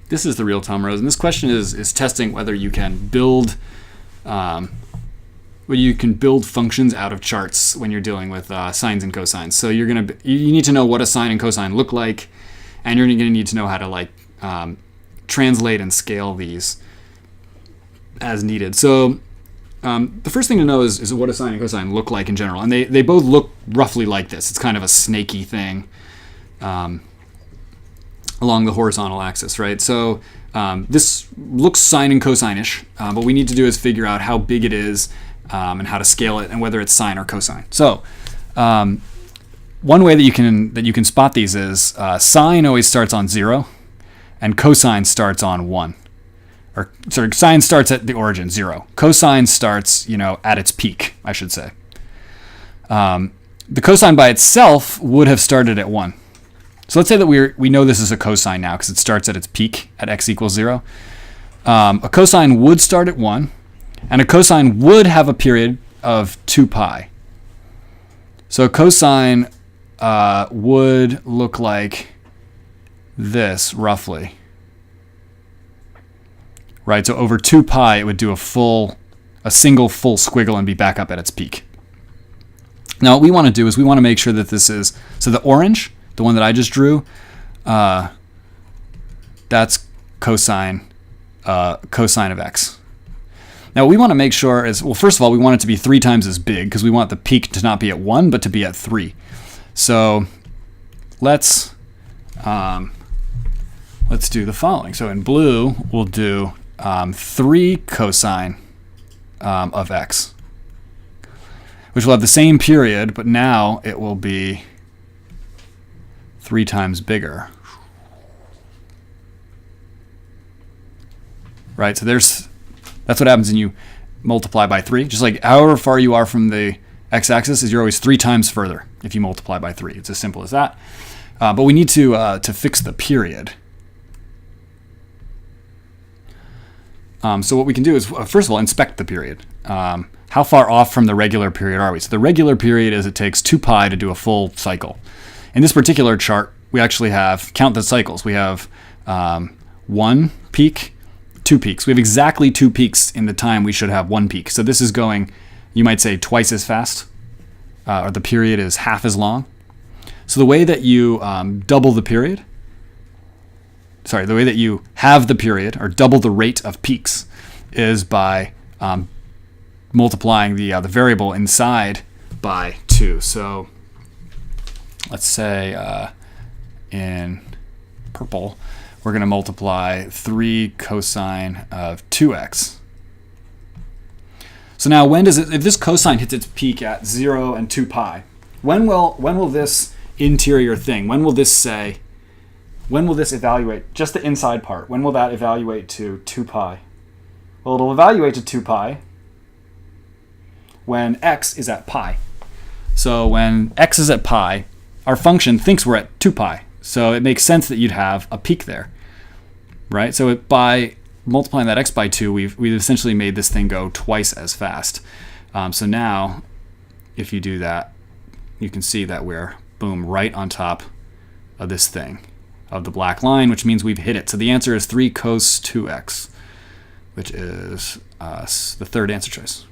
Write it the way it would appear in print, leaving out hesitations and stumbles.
this is the real Tom Rose, and this question is testing whether you can build functions out of charts when you're dealing with sines and cosines. So you need to know what a sine and cosine look like, and you're going to need to know how to translate and scale these as needed. So the first thing to know is what a sine and cosine look like in general, and they both look roughly like this. It's kind of a snaky thing along the horizontal axis, right? So this looks sine and cosine-ish, but what we need to do is figure out how big it is and how to scale it and whether it's sine or cosine. So one way that you can spot these is sine always starts on 0 and cosine starts on 1. Or sorry, sine starts at the origin, 0. Cosine starts, at its peak, I should say. The cosine by itself would have started at 1. So let's say that we know this is a cosine now because it starts at its peak at x equals 0. A cosine would start at 1, and a cosine would have a period of 2 pi. So a cosine would look like this, roughly. Right, so over 2 pi, it would do a single full squiggle and be back up at its peak. Now what we want to do is we want to make sure that this is, so the orange, the one that I just drew, that's cosine of x. Now what we want to make sure is, well, first of all, we want it to be 3 times as big because we want the peak to not be at 1, but to be at 3. So let's do the following. So in blue, we'll do 3 cosine of x, which will have the same period, but now it will be 3 times bigger. Right, so that's what happens when you multiply by 3. Just like however far you are from the x-axis, is you're always 3 times further if you multiply by 3. It's as simple as that. But we need to fix the period. So what we can do is, first of all, inspect the period. How far off from the regular period are we? So the regular period is it takes 2 pi to do a full cycle. In this particular chart, we actually have, count the cycles. We have 1 peak, 2 peaks. We have exactly 2 peaks in the time we should have 1 peak. So this is going, you might say, twice as fast, or the period is half as long. So the way that you double the period, the way that you have the period, or double the rate of peaks, is by multiplying the variable inside by 2. So let's say in purple, we're going to multiply 3 cosine of 2x. So now if this cosine hits its peak at 0 and 2 pi, when will this interior thing, when will this evaluate, just the inside part, when will that evaluate to 2 pi? Well, it'll evaluate to 2 pi when x is at pi. So when x is at pi, our function thinks we're at 2 pi. So it makes sense that you'd have a peak there, right? So by multiplying that x by 2, we've essentially made this thing go twice as fast. So now, if you do that, you can see that we're, boom, right on top of this thing, of the black line, which means we've hit it. So the answer is 3 cos 2x, which is the third answer choice.